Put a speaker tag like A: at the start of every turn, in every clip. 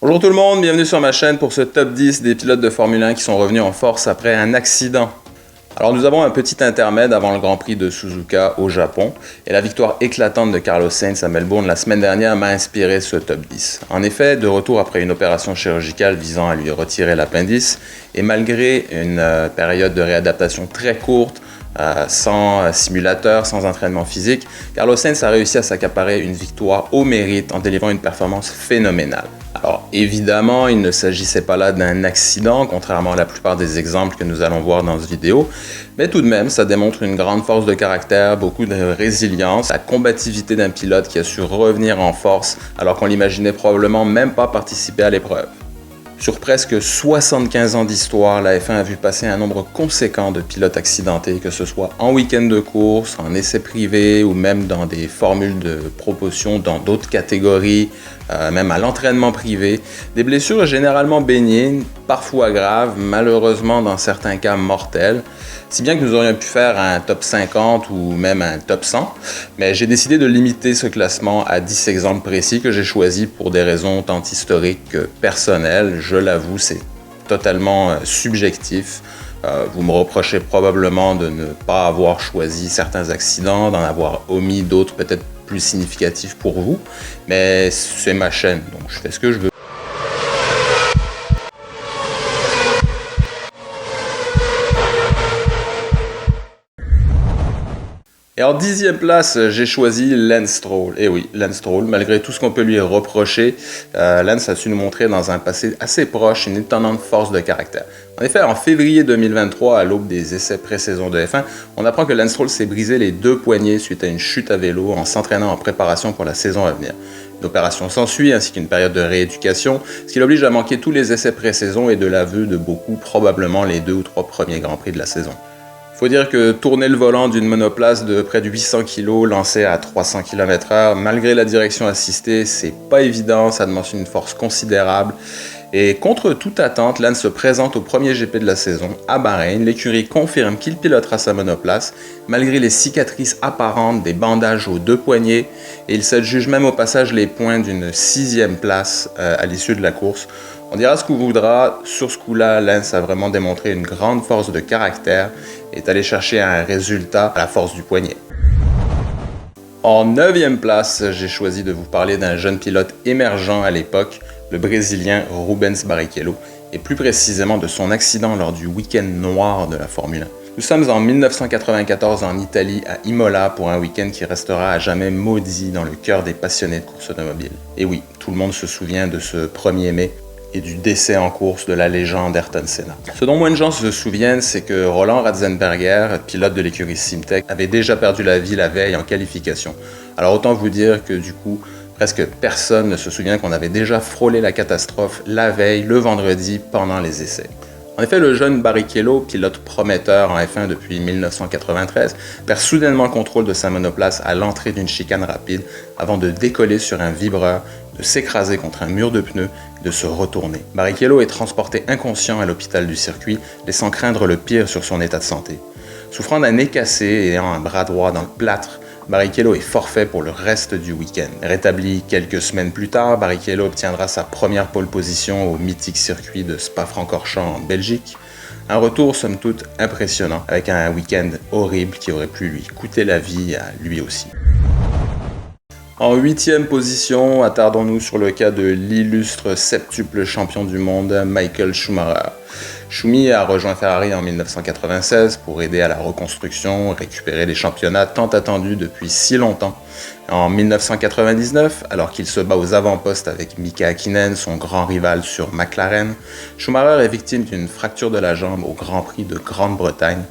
A: Bonjour tout le monde, bienvenue sur ma chaîne pour ce top 10 des pilotes de Formule 1 qui sont revenus en force après un accident. Alors nous avons un petit intermède avant le Grand Prix de Suzuka au Japon et la victoire éclatante de Carlos Sainz à Melbourne la semaine dernière m'a inspiré ce top 10. En effet, de retour après une opération chirurgicale visant à lui retirer l'appendice et malgré une période de réadaptation très courte, sans simulateur, sans entraînement physique, Carlos Sainz a réussi à s'accaparer une victoire au mérite en délivrant une performance phénoménale. Alors évidemment, il ne s'agissait pas là d'un accident, contrairement à la plupart des exemples que nous allons voir dans cette vidéo, mais tout de même, ça démontre une grande force de caractère, beaucoup de résilience, la combativité d'un pilote qui a su revenir en force alors qu'on l'imaginait probablement même pas participer à l'épreuve. Sur presque 75 ans d'histoire, la F1 a vu passer un nombre conséquent de pilotes accidentés, que ce soit en week-end de course, en essai privé ou même dans des formules de promotion dans d'autres catégories, même à l'entraînement privé. Des blessures généralement bénignes, parfois graves, malheureusement dans certains cas mortelles. Si bien que nous aurions pu faire un top 50 ou même un top 100, mais j'ai décidé de limiter ce classement à 10 exemples précis que j'ai choisis pour des raisons tant historiques que personnelles. Je l'avoue, c'est totalement subjectif. Vous me reprochez probablement de ne pas avoir choisi certains accidents, d'en avoir omis d'autres peut-être plus significatifs pour vous, mais c'est ma chaîne, donc je fais ce que je veux. Et en 10e place, j'ai choisi Lance Stroll. Et oui, Lance Stroll, malgré tout ce qu'on peut lui reprocher, Lance a su nous montrer dans un passé assez proche une étonnante force de caractère. En effet, en février 2023, à l'aube des essais pré-saison de F1, on apprend que Lance Stroll s'est brisé les deux poignets suite à une chute à vélo en s'entraînant en préparation pour la saison à venir. Une opération s'ensuit ainsi qu'une période de rééducation, ce qui l'oblige à manquer tous les essais pré-saison et de l'aveu de beaucoup, probablement les 2 ou 3 premiers Grands Prix de la saison. Faut dire que tourner le volant d'une monoplace de près de 800 kg lancée à 300 km/h, malgré la direction assistée, c'est pas évident, ça demande une force considérable. Et contre toute attente, Lance se présente au premier GP de la saison à Bahreïn. L'écurie confirme qu'il pilotera sa monoplace, malgré les cicatrices apparentes des bandages aux deux poignets, et il s'adjuge même au passage les points d'une 6e place à l'issue de la course. On dira ce qu'on voudra, sur ce coup-là, Lance a vraiment démontré une grande force de caractère et est allé chercher un résultat à la force du poignet. En 9e place, j'ai choisi de vous parler d'un jeune pilote émergent à l'époque, le Brésilien Rubens Barrichello, et plus précisément de son accident lors du week-end noir de la Formule 1. Nous sommes en 1994 en Italie, à Imola, pour un week-end qui restera à jamais maudit dans le cœur des passionnés de course automobile. Et oui, tout le monde se souvient de ce 1er mai, et du décès en course de la légende Ayrton Senna. Ce dont moins de gens se souviennent, c'est que Roland Ratzenberger, pilote de l'écurie Simtek, avait déjà perdu la vie la veille en qualification. Alors autant vous dire que du coup, presque personne ne se souvient qu'on avait déjà frôlé la catastrophe la veille, le vendredi, pendant les essais. En effet, le jeune Barrichello, pilote prometteur en F1 depuis 1993, perd soudainement le contrôle de sa monoplace à l'entrée d'une chicane rapide avant de décoller sur un vibreur, de s'écraser contre un mur de pneus et de se retourner. Barrichello est transporté inconscient à l'hôpital du circuit, laissant craindre le pire sur son état de santé. Souffrant d'un nez cassé et ayant un bras droit dans le plâtre, Barrichello est forfait pour le reste du week-end. Rétabli quelques semaines plus tard, Barrichello obtiendra sa première pole position au mythique circuit de Spa-Francorchamps en Belgique. Un retour somme toute impressionnant, avec un week-end horrible qui aurait pu lui coûter la vie à lui aussi. En 8e position, attardons-nous sur le cas de l'illustre septuple champion du monde, Michael Schumacher. Schumi a rejoint Ferrari en 1996 pour aider à la reconstruction, récupérer les championnats tant attendus depuis si longtemps. En 1999, alors qu'il se bat aux avant-postes avec Mika Häkkinen, son grand rival sur McLaren, Schumacher est victime d'une fracture de la jambe au Grand Prix de Grande-Bretagne,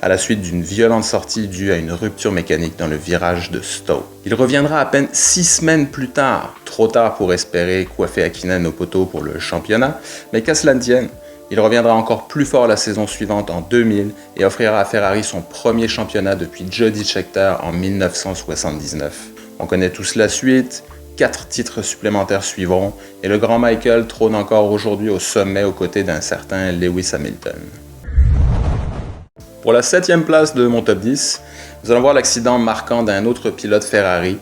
A: à la suite d'une violente sortie due à une rupture mécanique dans le virage de Stowe. Il reviendra à peine 6 semaines plus tard, trop tard pour espérer coiffer Häkkinen au poteau pour le championnat, mais qu'à cela ne tienne, il reviendra encore plus fort la saison suivante en 2000 et offrira à Ferrari son premier championnat depuis Jody Scheckter en 1979. On connaît tous la suite, 4 titres supplémentaires suivront et le grand Michael trône encore aujourd'hui au sommet aux côtés d'un certain Lewis Hamilton. Pour la 7e place de mon top 10, nous allons voir l'accident marquant d'un autre pilote Ferrari,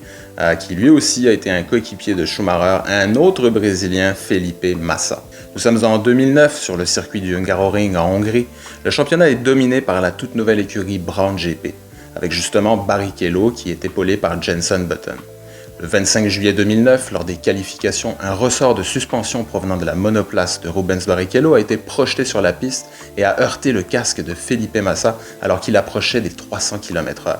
A: qui lui aussi a été un coéquipier de Schumacher, un autre Brésilien, Felipe Massa. Nous sommes en 2009 sur le circuit du Hungaroring en Hongrie. Le championnat est dominé par la toute nouvelle écurie Brown GP, avec justement Barrichello qui est épaulé par Jenson Button. Le 25 juillet 2009, lors des qualifications, un ressort de suspension provenant de la monoplace de Rubens Barrichello a été projeté sur la piste et a heurté le casque de Felipe Massa alors qu'il approchait des 300 km/h.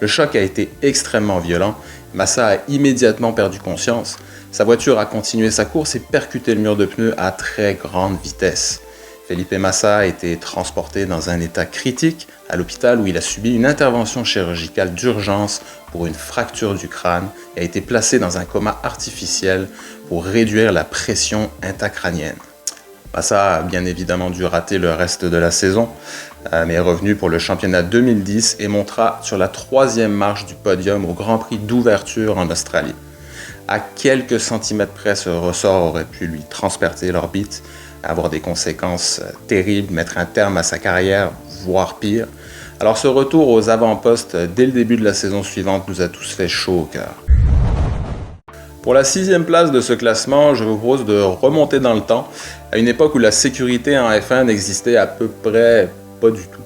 A: Le choc a été extrêmement violent. Massa a immédiatement perdu conscience. Sa voiture a continué sa course et percuté le mur de pneus à très grande vitesse. Felipe Massa a été transporté dans un état critique à l'hôpital où il a subi une intervention chirurgicale d'urgence pour une fracture du crâne et a été placé dans un coma artificiel pour réduire la pression intracrânienne. Massa a bien évidemment dû rater le reste de la saison, mais est revenu pour le championnat 2010 et montera sur la 3e marche du podium au Grand Prix d'ouverture en Australie. À quelques centimètres près, ce ressort aurait pu lui transpercer l'orbite, avoir des conséquences terribles, mettre un terme à sa carrière, voire pire. Alors ce retour aux avant-postes dès le début de la saison suivante nous a tous fait chaud au cœur. Pour la 6e place de ce classement, je vous propose de remonter dans le temps, à une époque où la sécurité en F1 n'existait à peu près pas du tout.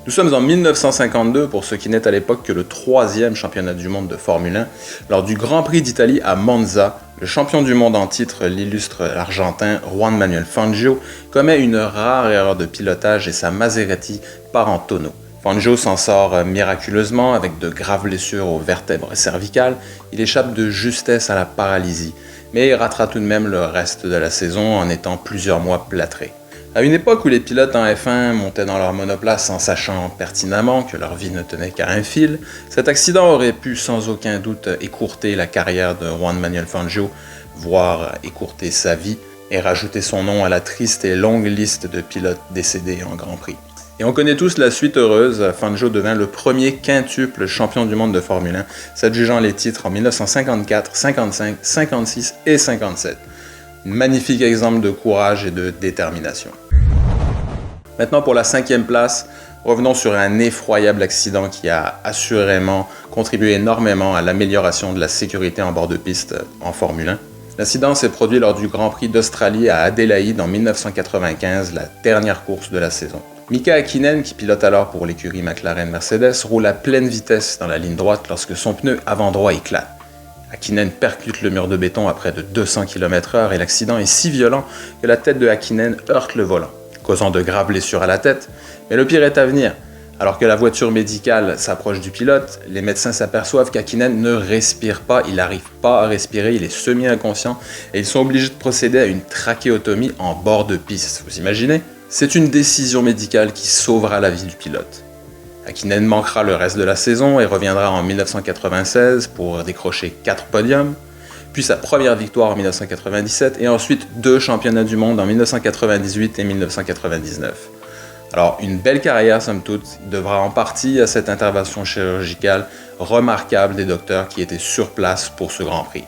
A: Nous sommes en 1952 pour ce qui n'est à l'époque que le 3e championnat du monde de Formule 1. Lors du Grand Prix d'Italie à Monza, le champion du monde en titre, l'illustre argentin Juan Manuel Fangio, commet une rare erreur de pilotage et sa Maserati part en tonneau. Fangio s'en sort miraculeusement avec de graves blessures aux vertèbres cervicales. Il échappe de justesse à la paralysie, mais il ratera tout de même le reste de la saison en étant plusieurs mois plâtré. À une époque où les pilotes en F1 montaient dans leur monoplace en sachant pertinemment que leur vie ne tenait qu'à un fil, cet accident aurait pu sans aucun doute écourter la carrière de Juan Manuel Fangio, voire écourter sa vie, et rajouter son nom à la triste et longue liste de pilotes décédés en Grand Prix. Et on connaît tous la suite heureuse, Fangio devint le premier quintuple champion du monde de Formule 1, s'adjugeant les titres en 1954, 55, 56 et 57. Un magnifique exemple de courage et de détermination. Maintenant pour la 5e place, revenons sur un effroyable accident qui a assurément contribué énormément à l'amélioration de la sécurité en bord de piste en Formule 1. L'incident s'est produit lors du Grand Prix d'Australie à Adélaïde en 1995, la dernière course de la saison. Mika Häkkinen, qui pilote alors pour l'écurie McLaren-Mercedes, roule à pleine vitesse dans la ligne droite lorsque son pneu avant droit éclate. Häkkinen percute le mur de béton à près de 200 km/h et l'accident est si violent que la tête de Häkkinen heurte le volant, causant de graves blessures à la tête. Mais le pire est à venir. Alors que la voiture médicale s'approche du pilote, les médecins s'aperçoivent qu'Häkkinen ne respire pas, il n'arrive pas à respirer, il est semi-inconscient et ils sont obligés de procéder à une trachéotomie en bord de piste. Vous imaginez ? C'est une décision médicale qui sauvera la vie du pilote. Häkkinen manquera le reste de la saison et reviendra en 1996 pour décrocher 4 podiums, puis sa première victoire en 1997 et ensuite 2 championnats du monde en 1998 et 1999. Alors une belle carrière somme toute, il devra en partie à cette intervention chirurgicale remarquable des docteurs qui étaient sur place pour ce Grand Prix.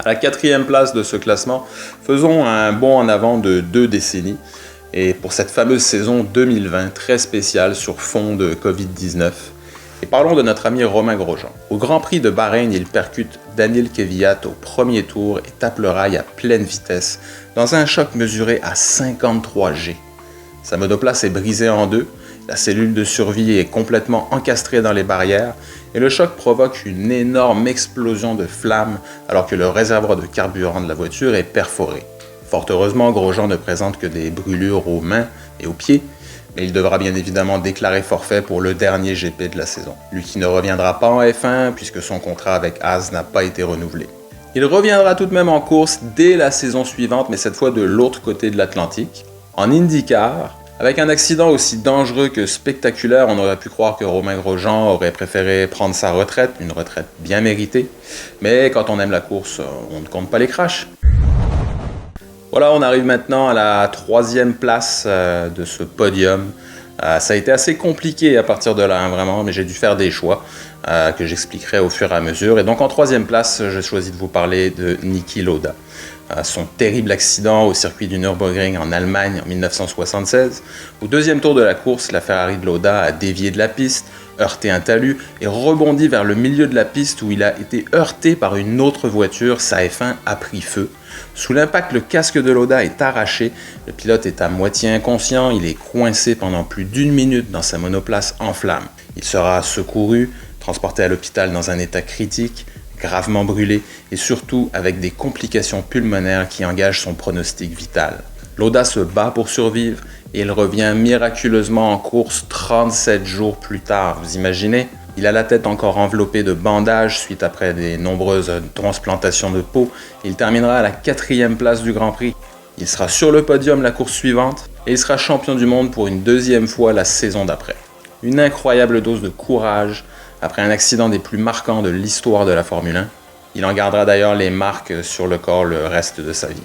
A: À la 4e place de ce classement, faisons un bond en avant de 2 décennies. Et pour cette fameuse saison 2020 très spéciale sur fond de Covid-19. Et parlons de notre ami Romain Grosjean. Au Grand Prix de Bahreïn, il percute Daniil Kvyat au premier tour et tape le rail à pleine vitesse dans un choc mesuré à 53 G. Sa monoplace est brisée en deux, la cellule de survie est complètement encastrée dans les barrières et le choc provoque une énorme explosion de flammes alors que le réservoir de carburant de la voiture est perforé. Fort heureusement, Grosjean ne présente que des brûlures aux mains et aux pieds, mais il devra bien évidemment déclarer forfait pour le dernier GP de la saison. Lui qui ne reviendra pas en F1 puisque son contrat avec Haas n'a pas été renouvelé. Il reviendra tout de même en course dès la saison suivante, mais cette fois de l'autre côté de l'Atlantique, en IndyCar. Avec un accident aussi dangereux que spectaculaire, on aurait pu croire que Romain Grosjean aurait préféré prendre sa retraite, une retraite bien méritée, mais quand on aime la course, on ne compte pas les crashs. Voilà, on arrive maintenant à la 3e place de ce podium. Ça a été assez compliqué à partir de là, vraiment, mais j'ai dû faire des choix que j'expliquerai au fur et à mesure. Et donc en 3e place, j'ai choisi de vous parler de Niki Lauda. Son terrible accident au circuit du Nürburgring en Allemagne en 1976. Au 2e tour de la course, la Ferrari de Lauda a dévié de la piste, heurté un talus et rebondit vers le milieu de la piste où il a été heurté par une autre voiture. Sa F1 a pris feu. Sous l'impact, le casque de Lauda est arraché. Le pilote est à moitié inconscient. Il est coincé pendant plus d'1 minute dans sa monoplace en flammes. Il sera secouru, transporté à l'hôpital dans un état critique, gravement brûlé et surtout avec des complications pulmonaires qui engagent son pronostic vital. Lauda se bat pour survivre et il revient miraculeusement en course 37 jours plus tard. Vous imaginez? Il a la tête encore enveloppée de bandages suite après des nombreuses transplantations de peau. Il terminera à la 4e place du Grand Prix. Il sera sur le podium la course suivante et il sera champion du monde pour une 2e fois la saison d'après. Une incroyable dose de courage après un accident des plus marquants de l'histoire de la Formule 1. Il en gardera d'ailleurs les marques sur le corps le reste de sa vie.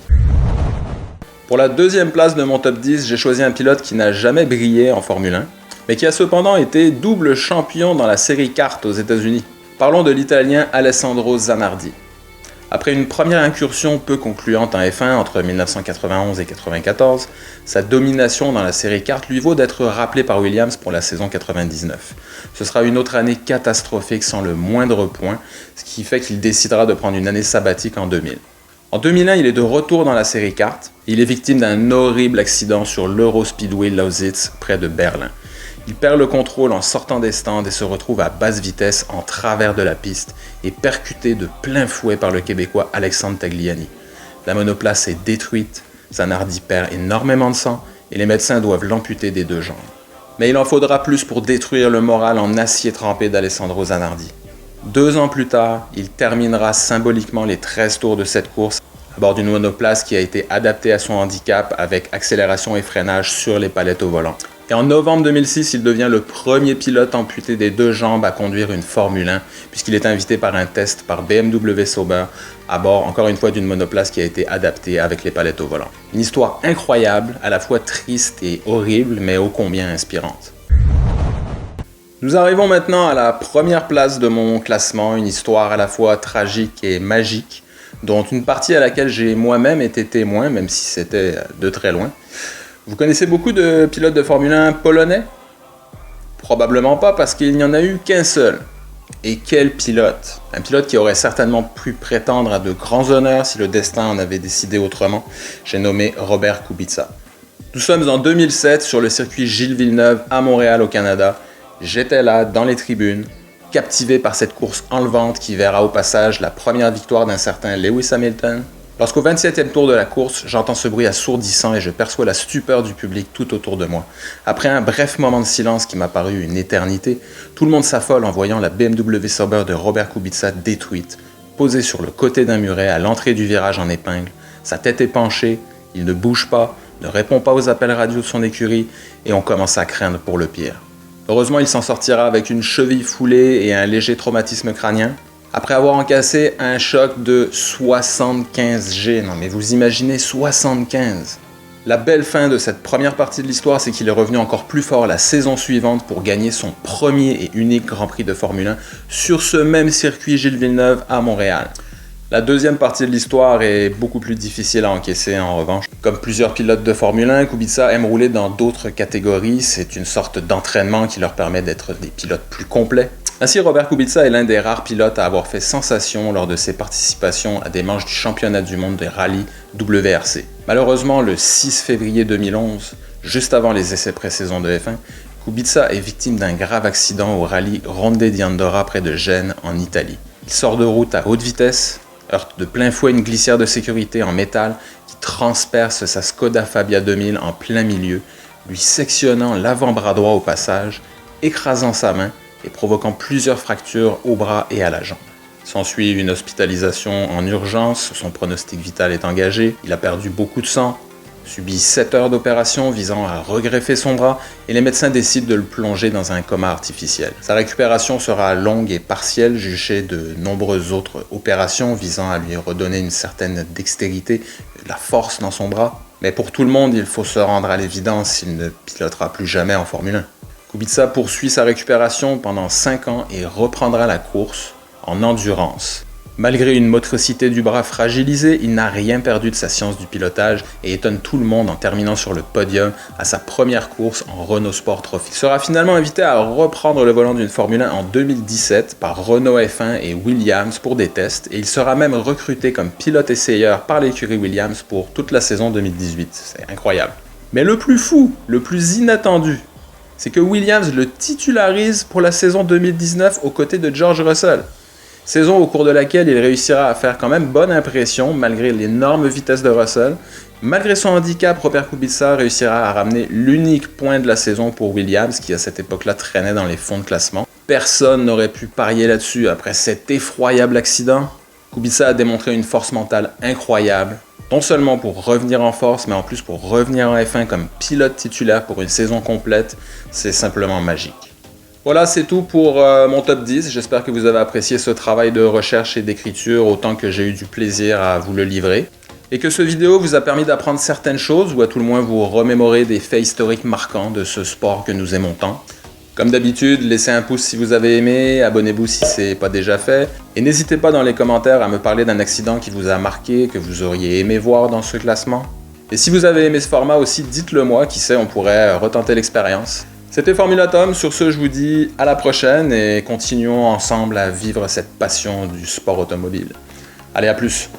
A: Pour la 2e place de mon top 10, j'ai choisi un pilote qui n'a jamais brillé en Formule 1, mais qui a cependant été double champion dans la série kart aux États-Unis. Parlons de l'Italien Alessandro Zanardi. Après une première incursion peu concluante en F1 entre 1991 et 1994, sa domination dans la série kart lui vaut d'être rappelé par Williams pour la saison 99. Ce sera une autre année catastrophique sans le moindre point, ce qui fait qu'il décidera de prendre une année sabbatique en 2000. En 2001, il est de retour dans la série kart. Il est victime d'un horrible accident sur l'Eurospeedway Lausitz, près de Berlin. Il perd le contrôle en sortant des stands et se retrouve à basse vitesse en travers de la piste et percuté de plein fouet par le Québécois Alexandre Tagliani. La monoplace est détruite, Zanardi perd énormément de sang et les médecins doivent l'amputer des 2 jambes. Mais il en faudra plus pour détruire le moral en acier trempé d'Alessandro Zanardi. 2 ans plus tard, il terminera symboliquement les 13 tours de cette course à bord d'une monoplace qui a été adaptée à son handicap avec accélération et freinage sur les palettes au volant. Et en novembre 2006, il devient le premier pilote amputé des 2 jambes à conduire une Formule 1 puisqu'il est invité par un test par BMW Sauber à bord encore une fois d'une monoplace qui a été adaptée avec les palettes au volant. Une histoire incroyable, à la fois triste et horrible mais ô combien inspirante. Nous arrivons maintenant à la première place de mon classement, une histoire à la fois tragique et magique, dont une partie à laquelle j'ai moi-même été témoin, même si c'était de très loin. Vous connaissez beaucoup de pilotes de Formule 1 polonais? Probablement pas, parce qu'il n'y en a eu qu'un seul. Et quel pilote! Un pilote qui aurait certainement pu prétendre à de grands honneurs si le destin en avait décidé autrement. J'ai nommé Robert Kubica. Nous sommes en 2007 sur le circuit Gilles Villeneuve à Montréal au Canada. J'étais là, dans les tribunes, captivé par cette course enlevante qui verra au passage la première victoire d'un certain Lewis Hamilton. Lorsqu'au 27e tour de la course, j'entends ce bruit assourdissant et je perçois la stupeur du public tout autour de moi. Après un bref moment de silence qui m'a paru une éternité, tout le monde s'affole en voyant la BMW Sauber de Robert Kubica détruite, posée sur le côté d'un muret à l'entrée du virage en épingle. Sa tête est penchée, il ne bouge pas, ne répond pas aux appels radio de son écurie et on commence à craindre pour le pire. Heureusement, il s'en sortira avec une cheville foulée et un léger traumatisme crânien. Après avoir encaissé un choc de 75 G. Non mais vous imaginez 75. La belle fin de cette première partie de l'histoire, c'est qu'il est revenu encore plus fort la saison suivante pour gagner son premier et unique Grand Prix de Formule 1 sur ce même circuit Gilles Villeneuve à Montréal. La deuxième partie de l'histoire est beaucoup plus difficile à encaisser en revanche. Comme plusieurs pilotes de Formule 1, Kubica aime rouler dans d'autres catégories. C'est une sorte d'entraînement qui leur permet d'être des pilotes plus complets. Ainsi, Robert Kubica est l'un des rares pilotes à avoir fait sensation lors de ses participations à des manches du championnat du monde des rallyes WRC. Malheureusement, le 6 février 2011, juste avant les essais pré-saison de F1, Kubica est victime d'un grave accident au rallye Ronde di Andorra près de Gênes en Italie. Il sort de route à haute vitesse, heurte de plein fouet une glissière de sécurité en métal qui transperce sa Skoda Fabia 2000 en plein milieu, lui sectionnant l'avant-bras droit au passage, écrasant sa main et provoquant plusieurs fractures au bras et à la jambe. S'ensuit une hospitalisation en urgence, son pronostic vital est engagé, il a perdu beaucoup de sang, subit 7 heures d'opération visant à regreffer son bras et les médecins décident de le plonger dans un coma artificiel. Sa récupération sera longue et partielle, juchée de nombreuses autres opérations visant à lui redonner une certaine dextérité, de la force dans son bras. Mais pour tout le monde, il faut se rendre à l'évidence, il ne pilotera plus jamais en Formule 1. Kubica poursuit sa récupération pendant 5 ans et reprendra la course en endurance. Malgré une motricité du bras fragilisée, il n'a rien perdu de sa science du pilotage et étonne tout le monde en terminant sur le podium à sa première course en Renault Sport Trophy. Il sera finalement invité à reprendre le volant d'une Formule 1 en 2017 par Renault F1 et Williams pour des tests et il sera même recruté comme pilote essayeur par l'écurie Williams pour toute la saison 2018. C'est incroyable. Mais le plus fou, le plus inattendu, c'est que Williams le titularise pour la saison 2019 aux côtés de George Russell. Saison au cours de laquelle il réussira à faire quand même bonne impression malgré l'énorme vitesse de Russell. Malgré son handicap, Robert Kubica réussira à ramener l'unique point de la saison pour Williams qui à cette époque-là traînait dans les fonds de classement. Personne n'aurait pu parier là-dessus après cet effroyable accident. Kubica a démontré une force mentale incroyable, non seulement pour revenir en force, mais en plus pour revenir en F1 comme pilote titulaire pour une saison complète. C'est simplement magique. Voilà, c'est tout pour mon top 10. J'espère que vous avez apprécié ce travail de recherche et d'écriture autant que j'ai eu du plaisir à vous le livrer. Et que ce vidéo vous a permis d'apprendre certaines choses ou à tout le moins vous remémorer des faits historiques marquants de ce sport que nous aimons tant. Comme d'habitude, laissez un pouce si vous avez aimé, abonnez-vous si ce n'est pas déjà fait. Et n'hésitez pas dans les commentaires à me parler d'un accident qui vous a marqué, que vous auriez aimé voir dans ce classement. Et si vous avez aimé ce format aussi, dites-le moi, qui sait, on pourrait retenter l'expérience. C'était Formula Tom, sur ce je vous dis à la prochaine et continuons ensemble à vivre cette passion du sport automobile. Allez, à plus!